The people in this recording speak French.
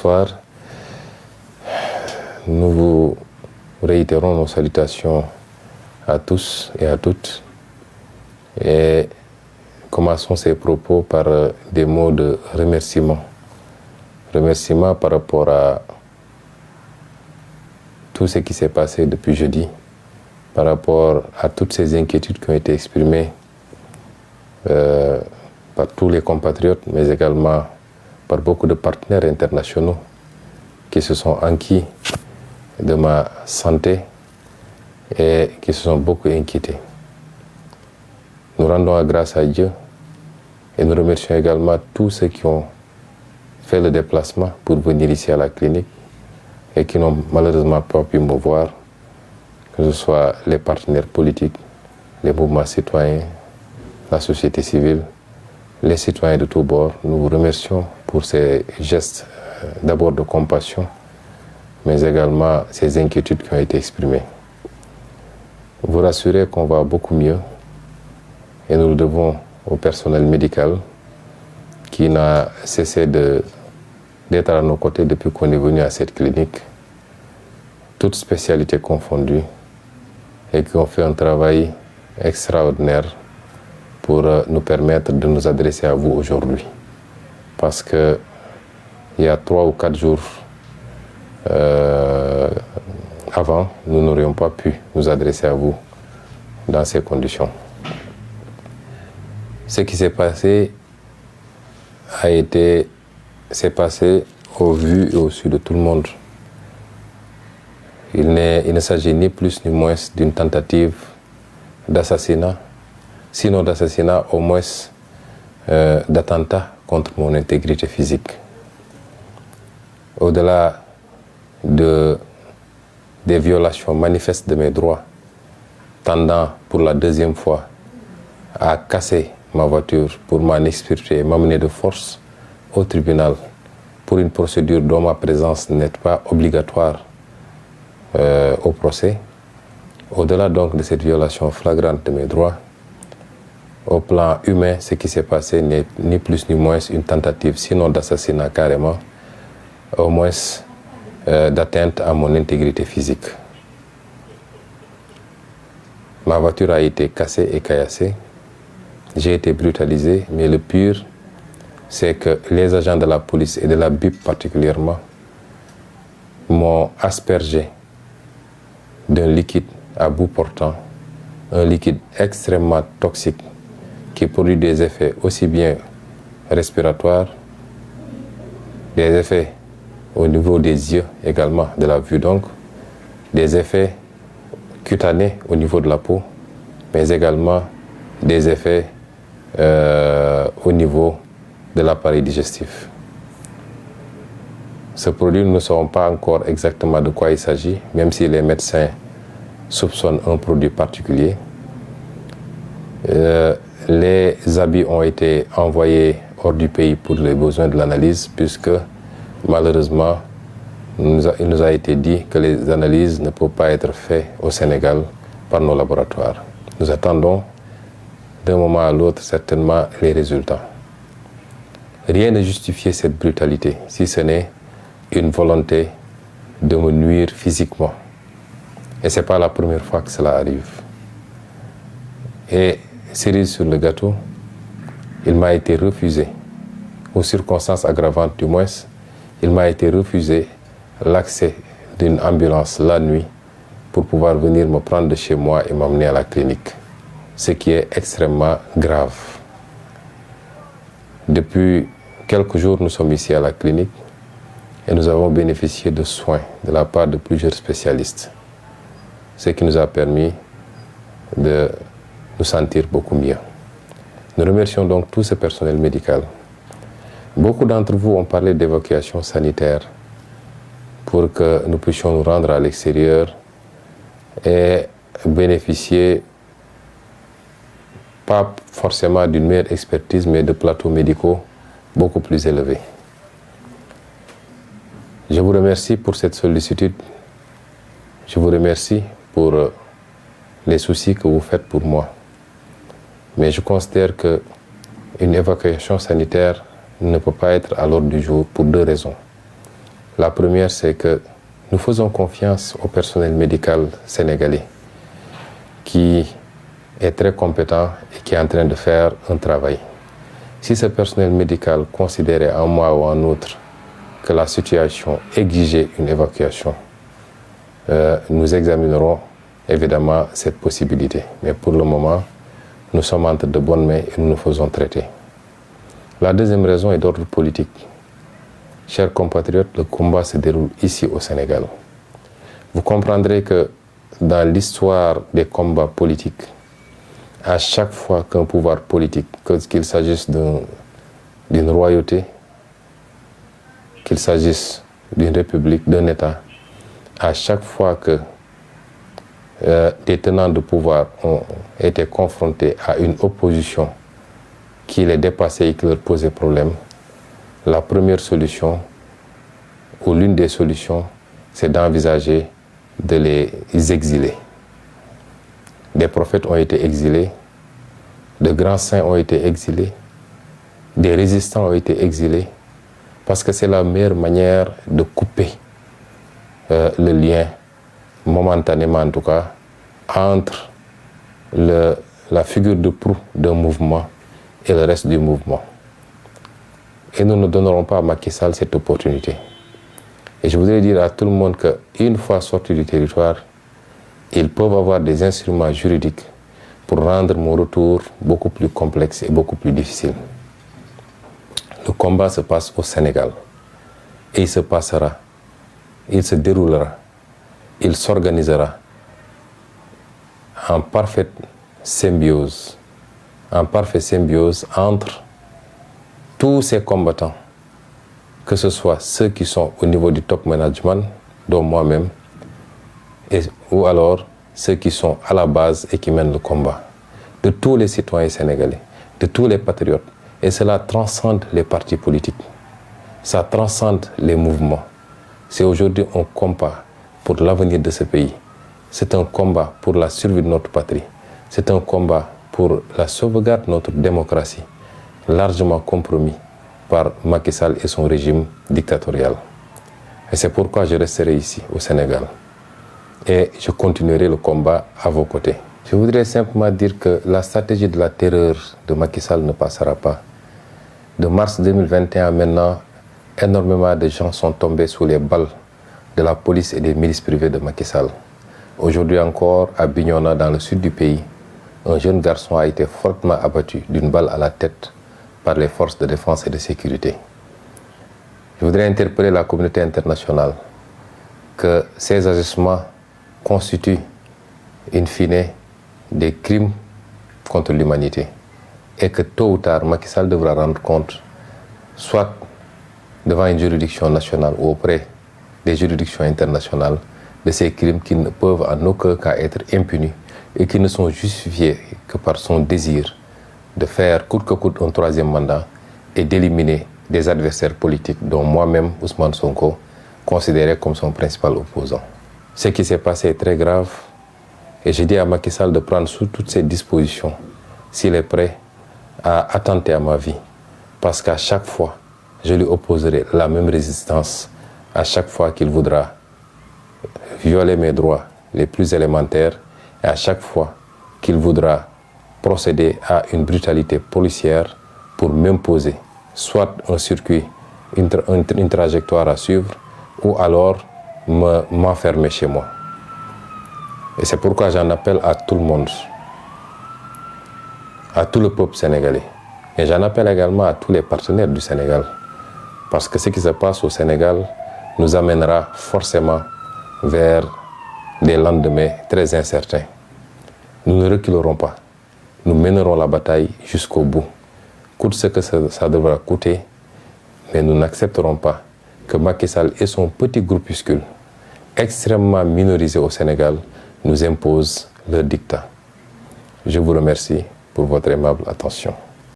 Bonsoir. Nous vous réitérons nos salutations à tous et à toutes et commençons ces propos par des mots de remerciement. Remerciement par rapport à tout ce qui s'est passé depuis jeudi, par rapport à toutes ces inquiétudes qui ont été exprimées par tous les compatriotes, mais également par beaucoup de partenaires internationaux qui se sont enquis de ma santé et qui se sont beaucoup inquiétés. Nous rendons grâce à Dieu et nous remercions également tous ceux qui ont fait le déplacement pour venir ici à la clinique et qui n'ont malheureusement pas pu me voir, que ce soit les partenaires politiques, les mouvements citoyens, la société civile, les citoyens de tous bords. Nous vous remercions pour ces gestes d'abord de compassion, mais également ces inquiétudes qui ont été exprimées. Vous rassurez qu'on va beaucoup mieux et nous le devons au personnel médical qui n'a cessé d'être à nos côtés depuis qu'on est venu à cette clinique, toutes spécialités confondues, et qui ont fait un travail extraordinaire pour nous permettre de nous adresser à vous aujourd'hui. Parce que il y a 3 ou 4 jours avant, nous n'aurions pas pu nous adresser à vous dans ces conditions. Ce qui s'est passé s'est passé au vu et au su de tout le monde. Il ne s'agit ni plus ni moins d'une tentative d'assassinat, sinon d'assassinat, au moins d'attentat contre mon intégrité physique. Au-delà des violations manifestes de mes droits, tendant pour la 2e fois à casser ma voiture pour m'en extirper et m'amener de force au tribunal pour une procédure dont ma présence n'est pas obligatoire au procès. Au-delà donc de cette violation flagrante de mes droits, au plan humain, ce qui s'est passé n'est ni plus ni moins une tentative, sinon d'assassinat carrément, au moins d'atteinte à mon intégrité physique. Ma voiture a été cassée et caillassée. J'ai été brutalisé, mais le pire, c'est que les agents de la police et de la BIP particulièrement m'ont aspergé d'un liquide à bout portant, un liquide extrêmement toxique qui produit des effets aussi bien respiratoires, des effets au niveau des yeux également, de la vue donc, des effets cutanés au niveau de la peau, mais également des effets au niveau de l'appareil digestif. Ce produit, nous ne savons pas encore exactement de quoi il s'agit, même si les médecins soupçonnent un produit particulier. Les habits ont été envoyés hors du pays pour les besoins de l'analyse, puisque malheureusement, il nous a été dit que les analyses ne peuvent pas être faites au Sénégal par nos laboratoires. Nous attendons d'un moment à l'autre certainement les résultats. Rien ne justifiait cette brutalité, si ce n'est une volonté de me nuire physiquement. Et ce n'est pas la première fois que cela arrive. Et cerise sur le gâteau, il m'a été refusé, aux circonstances aggravantes du moins, il m'a été refusé l'accès d'une ambulance la nuit pour pouvoir venir me prendre de chez moi et m'emmener à la clinique. Ce qui est extrêmement grave. Depuis quelques jours, nous sommes ici à la clinique et nous avons bénéficié de soins de la part de plusieurs spécialistes, ce qui nous a permis de nous sentir beaucoup mieux. Nous remercions donc tout ce personnel médical. Beaucoup d'entre vous ont parlé d'évacuation sanitaire pour que nous puissions nous rendre à l'extérieur et bénéficier pas forcément d'une meilleure expertise, mais de plateaux médicaux beaucoup plus élevés. Je vous remercie pour cette sollicitude. Je vous remercie pour les soucis que vous faites pour moi. Mais je considère qu'une évacuation sanitaire ne peut pas être à l'ordre du jour pour 2 raisons. La première, c'est que nous faisons confiance au personnel médical sénégalais qui est très compétent et qui est en train de faire un travail. Si ce personnel médical considérait un mois ou un autre que la situation exigeait une évacuation, nous examinerons évidemment cette possibilité. Mais pour le moment, nous sommes entre de bonnes mains et nous nous faisons traiter. La deuxième raison est d'ordre politique. Chers compatriotes, le combat se déroule ici au Sénégal. Vous comprendrez que dans l'histoire des combats politiques, à chaque fois qu'un pouvoir politique, qu'il s'agisse d'une royauté, qu'il s'agisse d'une république, d'un État, à chaque fois que des tenants de pouvoir ont été confrontés à une opposition qui les dépassait et qui leur posait problème, la première solution, ou l'une des solutions, c'est d'envisager de les exiler. Des prophètes ont été exilés, de grands saints ont été exilés, des résistants ont été exilés, parce que c'est la meilleure manière de couper le lien, momentanément en tout cas, entre la figure de proue d'un mouvement et le reste du mouvement. Et nous ne donnerons pas à Macky Sall cette opportunité. Et je voudrais dire à tout le monde qu'une fois sortis du territoire, ils peuvent avoir des instruments juridiques pour rendre mon retour beaucoup plus complexe et beaucoup plus difficile. Le combat se passe au Sénégal. Et il se passera, il se déroulera, il s'organisera en parfaite symbiose entre tous ces combattants, que ce soit ceux qui sont au niveau du top management, dont moi-même, ou alors ceux qui sont à la base et qui mènent le combat, de tous les citoyens sénégalais, de tous les patriotes. Et cela transcende les partis politiques, ça transcende les mouvements. C'est aujourd'hui un combat pour l'avenir de ce pays. C'est un combat pour la survie de notre patrie. C'est un combat pour la sauvegarde de notre démocratie, largement compromis par Macky Sall et son régime dictatorial. Et c'est pourquoi je resterai ici, au Sénégal. Et je continuerai le combat à vos côtés. Je voudrais simplement dire que la stratégie de la terreur de Macky Sall ne passera pas. De mars 2021 maintenant, énormément de gens sont tombés sous les balles de la police et des milices privées de Macky Sall. Aujourd'hui encore, à Bignona, dans le sud du pays, un jeune garçon a été fortement abattu d'une balle à la tête par les forces de défense et de sécurité. Je voudrais interpeller la communauté internationale que ces agissements constituent, in fine, des crimes contre l'humanité et que tôt ou tard, Macky Sall devra rendre compte, soit devant une juridiction nationale ou auprès des juridictions internationales, de ces crimes qui ne peuvent en aucun cas être impunis et qui ne sont justifiés que par son désir de faire coûte que coûte un troisième mandat et d'éliminer des adversaires politiques dont moi-même, Ousmane Sonko, considéré comme son principal opposant. Ce qui s'est passé est très grave et j'ai dit à Macky Sall de prendre sous toutes ses dispositions s'il est prêt à attenter à ma vie, parce qu'à chaque fois, je lui opposerai la même résistance à chaque fois qu'il voudra violer mes droits les plus élémentaires et à chaque fois qu'il voudra procéder à une brutalité policière pour m'imposer soit un circuit, une trajectoire à suivre ou alors m'enfermer chez moi. Et c'est pourquoi j'en appelle à tout le monde, à tout le peuple sénégalais. Et j'en appelle également à tous les partenaires du Sénégal. Parce que ce qui se passe au Sénégal nous amènera forcément vers des lendemains très incertains. Nous ne reculerons pas. Nous mènerons la bataille jusqu'au bout. Coûte ce que ça devra coûter, mais nous n'accepterons pas que Macky Sall et son petit groupuscule, extrêmement minorisé au Sénégal, nous imposent leur dictat. Je vous remercie pour votre aimable attention.